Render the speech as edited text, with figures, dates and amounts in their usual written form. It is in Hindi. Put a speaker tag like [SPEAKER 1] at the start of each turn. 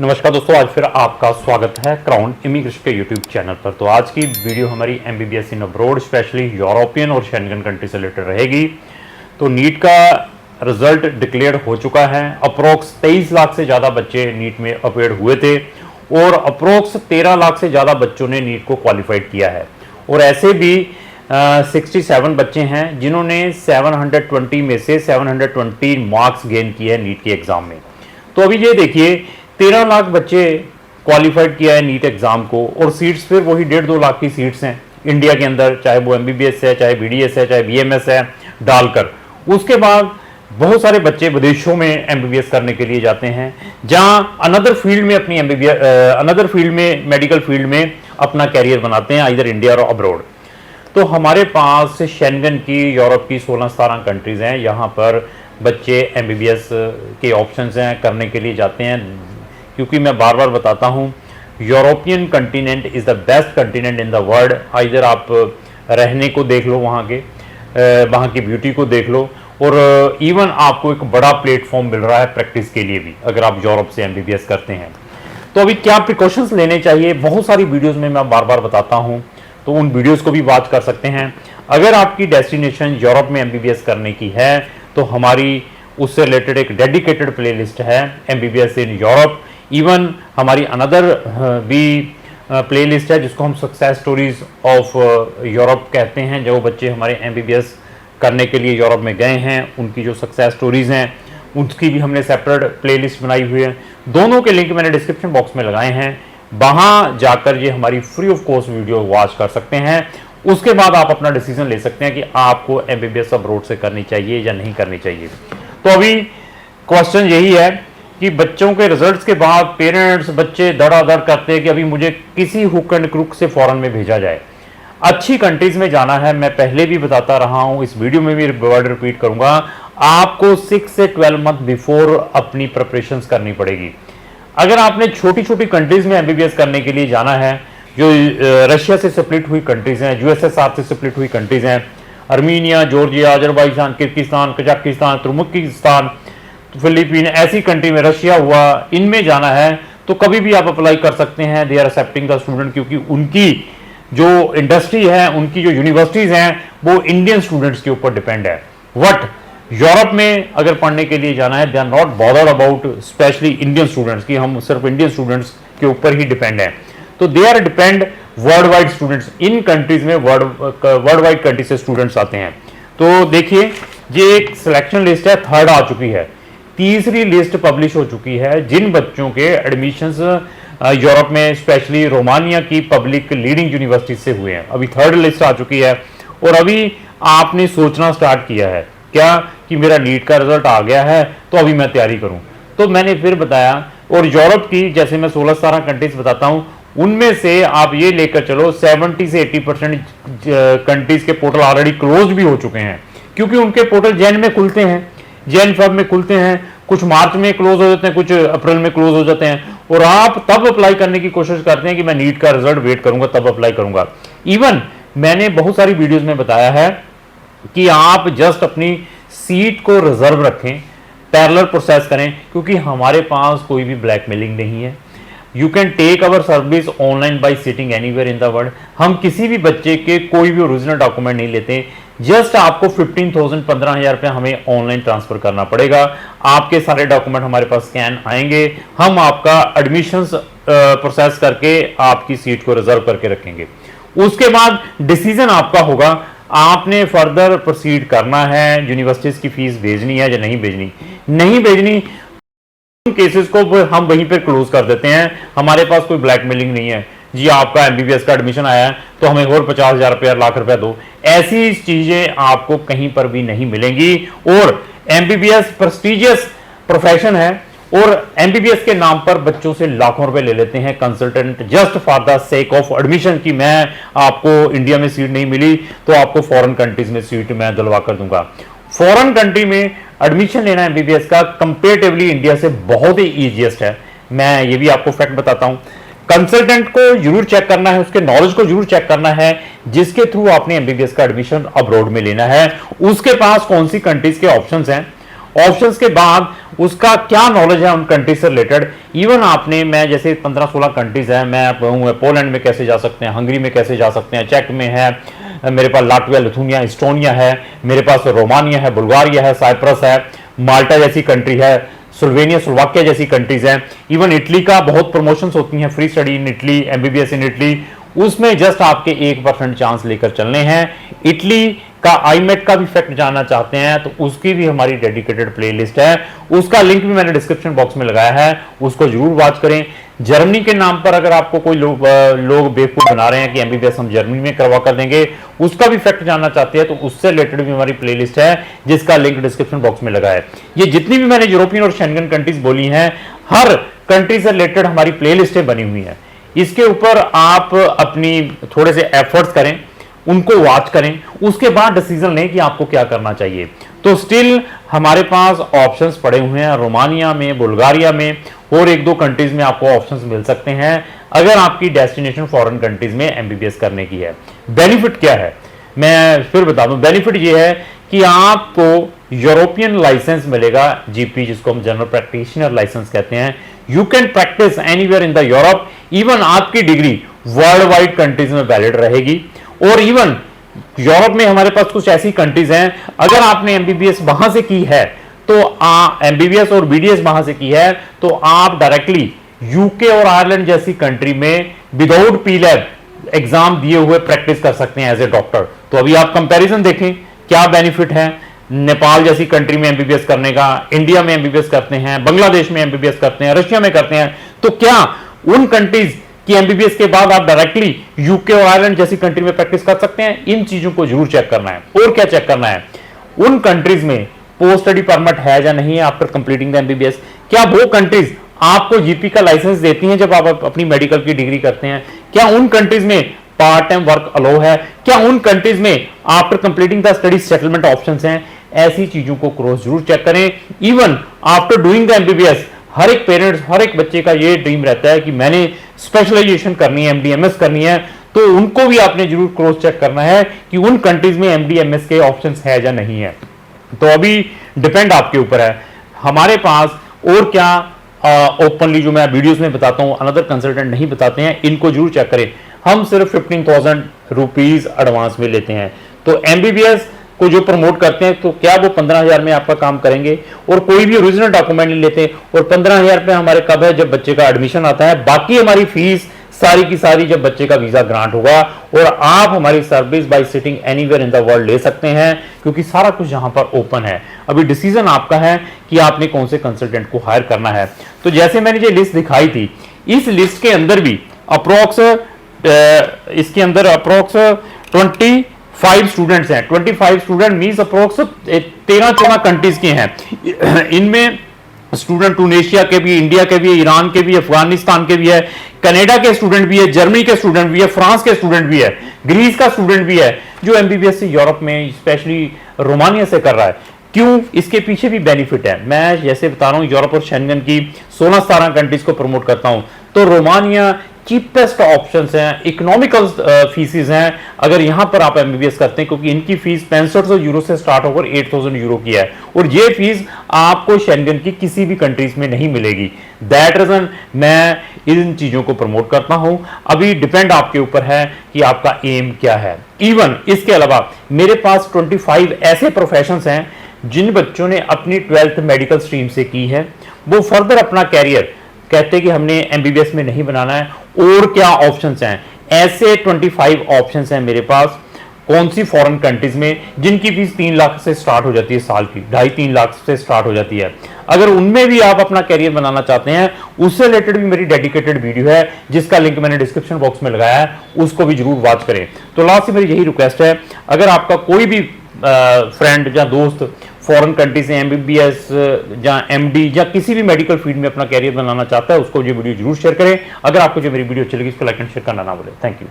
[SPEAKER 1] नमस्कार दोस्तों, आज फिर आपका स्वागत है क्राउन इमिग्रेशन के यूट्यूब चैनल पर। तो आज की वीडियो हमारी एमबीबीएस इन अब्रॉड स्पेशली यूरोपियन और शेंगन कंट्री से रिलेटेड रहेगी। तो नीट का रिजल्ट डिक्लेयर हो चुका है। अप्रोक्स 23 लाख से ज़्यादा बच्चे नीट में अपेयर हुए थे और अप्रोक्स 13 लाख से ज़्यादा बच्चों ने नीट को क्वालिफाइड किया है। और ऐसे भी 67 बच्चे हैं जिन्होंने 720 में से 720 मार्क्स गेन किए हैं नीट के एग्ज़ाम में। तो अभी ये देखिए 13 लाख बच्चे क्वालिफाइड किया है नीट एग्जाम को और सीट्स फिर वही 1.5-2 लाख की सीट्स हैं इंडिया के अंदर, चाहे वो एमबीबीएस है, चाहे बीडीएस है, चाहे बीएमएस है डालकर। उसके बाद बहुत सारे बच्चे विदेशों में एमबीबीएस करने के लिए जाते हैं, जहां अनदर फील्ड में अपनी अनदर फील्ड में मेडिकल फील्ड में अपना कैरियर बनाते हैं, इधर इंडिया और अब्रॉड। तो हमारे पास शेंगन की, यूरोप की 16-17 कंट्रीज हैं, यहाँ पर बच्चे एमबीबीएस के ऑप्शंस हैं, करने के लिए जाते हैं। क्योंकि मैं बार बार बताता हूँ, European continent is the best continent in the world. इधर आप रहने को देख लो, वहाँ की ब्यूटी को देख लो, और इवन आपको एक बड़ा प्लेटफॉर्म मिल रहा है प्रैक्टिस के लिए भी, अगर आप यूरोप से एमबीबीएस करते हैं। तो अभी क्या प्रिकॉशंस लेने चाहिए, बहुत सारी वीडियोज़ में मैं बार बार बताता हूँ, तो उन वीडियोज़ को भी वॉच कर सकते हैं। अगर आपकी डेस्टिनेशन यूरोप में एमबीबीएस करने की है तो हमारी उससे रिलेटेड एक डेडिकेटेड प्लेलिस्ट है, एमबीबीएस इन यूरोप। इवन हमारी अनदर भी प्लेलिस्ट है जिसको हम सक्सेस स्टोरीज ऑफ यूरोप कहते हैं। जो बच्चे हमारे एमबीबीएस करने के लिए यूरोप में गए हैं, उनकी जो सक्सेस स्टोरीज हैं, उसकी भी हमने सेपरेट प्लेलिस्ट बनाई हुई है। दोनों के लिंक मैंने डिस्क्रिप्शन बॉक्स में लगाए हैं, वहाँ जाकर ये हमारी free of cost video watch कर सकते हैं। उसके बाद आप अपना डिसीजन ले सकते हैं कि आपको एमबीबीएस अब्रॉड से करनी चाहिए या नहीं करनी चाहिए। तो अभी क्वेश्चन यही है कि बच्चों के रिजल्ट्स के बाद पेरेंट्स, बच्चे धड़ाधड़ करते हैं कि अभी मुझे किसी हुक एंड क्रुक से फॉरेन में भेजा जाए, अच्छी कंट्रीज में जाना है। मैं पहले भी बताता रहा हूं, इस वीडियो में भी वर्ड रिपीट करूंगा, आपको 6 से 12 मंथ बिफोर अपनी प्रिपरेशंस करनी पड़ेगी। अगर आपने छोटी छोटी कंट्रीज में एमबीबीएस करने के लिए जाना है, जो रशिया से स्प्लिट हुई कंट्रीज हैं, यूएसएसआर से स्प्लिट हुई कंट्रीज हैं, Armenia, Georgia, Azerbaijan, Kyrgyzstan, Kazakhstan, Turkmenistan, Philippine, ऐसी कंट्री में, रशिया हुआ, इनमें जाना है तो कभी भी आप अप्लाई कर सकते हैं। They are accepting the student, क्योंकि उनकी जो इंडस्ट्री है, उनकी जो यूनिवर्सिटीज हैं, वो इंडियन स्टूडेंट्स के ऊपर डिपेंड है। बट यूरोप में अगर पढ़ने के लिए जाना है, they are not bothered about specially Indian students की, हम सिर्फ इंडियन स्टूडेंट्स के ऊपर ही डिपेंड है। तो they are depend world wide students, इन कंट्रीज में वर्ल्ड वाइड कंट्री से स्टूडेंट्स आते हैं। तो देखिए, ये एक सिलेक्शन लिस्ट है, थर्ड आ चुकी है, तीसरी लिस्ट पब्लिश हो चुकी है जिन बच्चों के एडमिशंस यूरोप में स्पेशली रोमानिया की पब्लिक लीडिंग यूनिवर्सिटी से हुए हैं। अभी थर्ड लिस्ट आ चुकी है और अभी आपने सोचना स्टार्ट किया है क्या कि मेरा नीट का रिजल्ट आ गया है तो अभी मैं तैयारी करूं। तो मैंने फिर बताया, और यूरोप की जैसे मैं 16-17 कंट्रीज बताता हूं, उनमें से आप ये लेकर चलो 70 से 80% कंट्रीज के पोर्टल ऑलरेडी क्लोज भी हो चुके हैं, क्योंकि उनके पोर्टल जैन में खुलते हैं, जैन फब में खुलते हैं, कुछ मार्च में क्लोज हो जाते हैं, कुछ अप्रैल में क्लोज हो जाते हैं, और आप तब अप्लाई करने की कोशिश करते हैं कि मैं नीट का रिजल्ट वेट करूंगा तब अप्लाई करूंगा। इवन मैंने बहुत सारी वीडियोस में बताया है कि आप जस्ट अपनी सीट को रिजर्व रखें, पैरेलल प्रोसेस करें, क्योंकि हमारे पास कोई भी ब्लैकमेलिंग नहीं है। You can take our service online by sitting anywhere in the world. हम किसी भी बच्चे के कोई भी ओरिजिनल डॉक्यूमेंट नहीं लेते, जस्ट आपको 15,000 रुपये हमें ऑनलाइन ट्रांसफर करना पड़ेगा। आपके सारे डॉक्यूमेंट हमारे पास स्कैन आएंगे, हम आपका एडमिशंस प्रोसेस करके आपकी सीट को रिजर्व करके रखेंगे। उसके बाद डिसीजन आपका होगा, आपने फर्दर प्रोसीड करना है, यूनिवर्सिटीज की फीस भेजनी है या नहीं भेजनी। नहीं भेजनी, केसेस को हम वहीं पर क्लोज कर देते हैं। हमारे पास कोई ब्लैकमेलिंग नहीं है जी, आपका एमबीबीएस का एडमिशन आया है तो हमें और 50,000 रुपया, लाख रुपया दो। ऐसी चीजें आपको कहीं पर भी नहीं मिलेंगी। और एमबीबीएस प्रेस्टिजियस प्रोफेशन है, और एमबीबीएस के नाम पर बच्चों से लाखों रुपए ले लेते हैं consultant, just for the sake of admission, कि मैं आपको इंडिया में सीट नहीं मिली तो आपको फॉरेन कंट्रीज में सीट मैं दिलवा कर दूंगा। फॉरेन कंट्री में एडमिशन लेना एमबीबीएस का कंपेरेटिवली इंडिया से बहुत ही ईजीएस्ट है। मैं ये भी आपको फैक्ट बताता हूं, कंसल्टेंट को जरूर चेक करना है, उसके नॉलेज को जरूर चेक करना है जिसके थ्रू आपने एमबीबीएस का एडमिशन अब्रॉड में लेना है, उसके पास कौन सी कंट्रीज के ऑप्शंस हैं ऑप्शंस के बाद उसका क्या नॉलेज है उन कंट्रीज से रिलेटेड। इवन आपने, मैं जैसे 15-16 कंट्रीज है, मैं कहूँ पोलैंड में कैसे जा सकते हैं, हंगरी में कैसे जा सकते हैं, चेक में है, मेरे पास लाटविया, लिथुनिया, इस्टोनिया है, मेरे पास रोमानिया है, बुल्गारिया है, साइप्रस है, माल्टा जैसी कंट्री है, स्लोवेनिया, स्लोवाकिया जैसी कंट्रीज हैं। इवन इटली का बहुत प्रमोशंस होती हैं, free study in Italy, MBBS in Italy, उसमें जस्ट आपके 1% चांस लेकर चलने हैं। इटली का आईमेट का भी फैक्ट जानना चाहते हैं तो उसकी भी हमारी डेडिकेटेड प्लेलिस्ट है, उसका लिंक भी मैंने डिस्क्रिप्शन बॉक्स में लगाया है, उसको जरूर वॉच करें। जर्मनी के नाम पर अगर आपको कोई लोग बेवकूफ बना रहे हैं कि एमबीबीएस हम जर्मनी में करवा कर देंगे, उसका भी फैक्ट जानना चाहते हैं तो उससे रिलेटेड भी हमारी प्लेलिस्ट है, जिसका लिंक डिस्क्रिप्शन बॉक्स में लगा है। ये जितनी भी मैंने यूरोपियन और शेंगन कंट्रीज बोली हैं, हर कंट्री से रिलेटेड हमारी प्लेलिस्टें बनी हुई हैं। इसके ऊपर आप अपनी थोड़े से एफर्ट्स करें, उनको वॉच करें, उसके बाद डिसीजन लें कि आपको क्या करना चाहिए। तो स्टिल हमारे पास ऑप्शंस पड़े हुए हैं, रोमानिया में, बुल्गारिया में और 1-2 कंट्रीज में आपको ऑप्शंस मिल सकते हैं अगर आपकी डेस्टिनेशन फॉरेन कंट्रीज में एमबीबीएस करने की है। बेनिफिट क्या है मैं फिर बता दूं। बेनिफिट ये है कि आपको यूरोपियन लाइसेंस मिलेगा, जीपी जिसको हम जनरल प्रैक्टिशनर लाइसेंस कहते हैं। You can practice anywhere in the Europe, even आपकी डिग्री वर्ल्ड वाइड कंट्रीज में वैलिड रहेगी। और इवन यूरोप में हमारे पास कुछ ऐसी कंट्रीज हैं, अगर आपने एमबीबीएस वहां से की है तो एमबीबीएस और बीडीएस वहां से की है तो आप डायरेक्टली यूके और आयरलैंड जैसी कंट्री में विदाउट पी लैब एग्जाम दिए हुए प्रैक्टिस कर सकते हैं एज ए डॉक्टर। तो अभी आप कंपैरिजन देखें क्या बेनिफिट है नेपाल जैसी कंट्री में एमबीबीएस करने का, इंडिया में एमबीबीएस करते हैं, बांग्लादेश में एमबीबीएस करते हैं, रशिया में करते हैं, तो क्या उन कंट्रीज कि एमबीबीएस के बाद आप डायरेक्टली यूके और आयरलैंड जैसी कंट्री में प्रैक्टिस कर सकते हैं। इन चीजों को जरूर चेक करना है। और क्या चेक करना है, उन कंट्रीज में पोस्ट स्टडी परमिट है या नहीं है आफ्टर कंप्लीटिंग द एमबीबीएस। क्या वो कंट्रीज आपको जीपी का लाइसेंस देती हैं जब आप अपनी मेडिकल की डिग्री करते हैं। क्या उन कंट्रीज में पार्ट टाइम वर्क अलो है, क्या उन कंट्रीज में after completing the study settlement options हैं। ऐसी चीजों को क्रॉस जरूर चेक करें। Even after doing the MBBS हर एक पेरेंट्स, हर एक बच्चे का ये ड्रीम रहता है कि मैंने स्पेशलाइजेशन करनी है, एमडीएमएस करनी है, तो उनको भी आपने जरूर क्रॉस चेक करना है कि उन कंट्रीज में एमडीएमएस के ऑप्शंस है या नहीं है। तो अभी डिपेंड आपके ऊपर है। हमारे पास और क्या ओपनली जो मैं वीडियोस में बताता हूं, अनदर कंसल्टेंट नहीं बताते हैं, इनको जरूर चेक करें। हम सिर्फ 15,000 रुपीज एडवांस में लेते हैं। तो एमबीबीएस को जो प्रमोट करते हैं तो क्या वो 15,000 में आपका काम करेंगे और कोई भी ओरिजिनल डॉक्यूमेंट नहीं लेते। और 15,000 रुपये हमारे कब है, जब बच्चे का एडमिशन आता है। बाकी हमारी फीस सारी की सारी जब बच्चे का वीजा ग्रांट होगा और आप हमारी service by sitting anywhere in the world ले सकते हैं, क्योंकि सारा कुछ यहां पर ओपन है। अभी डिसीजन आपका है कि आपने कौन से कंसल्टेंट को हायर करना है। तो जैसे मैंने जो लिस्ट दिखाई थी, इस लिस्ट के अंदर भी अप्रोक्स 25 स्टूडेंट्स हैं। 25 स्टूडेंट मींस अप्रोक्स 13-14 कंट्रीज के हैं। इनमें स्टूडेंट टूनेशिया के भी, इंडिया के भी, ईरान के भी, अफगानिस्तान के भी है, कनाडा के स्टूडेंट भी है, जर्मनी के स्टूडेंट भी है, फ्रांस के स्टूडेंट भी है, ग्रीस का स्टूडेंट भी है जो एमबीबीएस से यूरोप में स्पेशली रोमानिया से कर रहा है। क्यों? इसके पीछे भी बेनिफिट है। मैं जैसे बता रहा हूं यूरोप और शेंगन की 16-17 कंट्रीज को प्रमोट करता हूं, तो रोमानिया चीपेस्ट ऑप्शंस हैं, इकोनॉमिकल फीसिस हैं अगर यहां पर आप एमबीबीएस करते हैं, क्योंकि इनकी फीस 6500 यूरो से स्टार्ट होकर 8000 यूरो की है और ये फीस आपको शेंगन की किसी भी कंट्रीज में नहीं मिलेगी। दैट रीजन मैं इन चीजों को प्रमोट करता हूं। अभी डिपेंड आपके ऊपर है कि आपका एम क्या है। इवन इसके अलावा मेरे पास 25 ऐसे प्रोफेशंस हैं जिन बच्चों ने अपनी 12th मेडिकल स्ट्रीम से की है, वो फर्दर अपना कैरियर कहते हैं कि हमने एमबीबीएस में नहीं बनाना है, और क्या ऑप्शंस हैं। ऐसे 25 ऑप्शंस हैं मेरे पास कौन सी फॉरेन कंट्रीज में जिनकी फीस 3 लाख से स्टार्ट हो जाती है, साल की 2.5-3 लाख से स्टार्ट हो जाती है। अगर उनमें भी आप अपना कैरियर बनाना चाहते हैं, उससे रिलेटेड भी मेरी डेडिकेटेड वीडियो है जिसका लिंक मैंने डिस्क्रिप्शन बॉक्स में लगाया है, उसको भी जरूर वॉच करें। तो लास्ट में मेरी यही रिक्वेस्ट है, अगर आपका कोई भी फ्रेंड या दोस्त फॉरेन कंट्री से एमबीबीएस या एमडी या किसी भी मेडिकल फील्ड में अपना कैरियर बनाना चाहता है, उसको ये वीडियो जरूर शेयर करें। अगर आपको जो मेरी वीडियो अच्छी लगी इसको लाइक एंड शेयर करना ना भूलें। Thank you.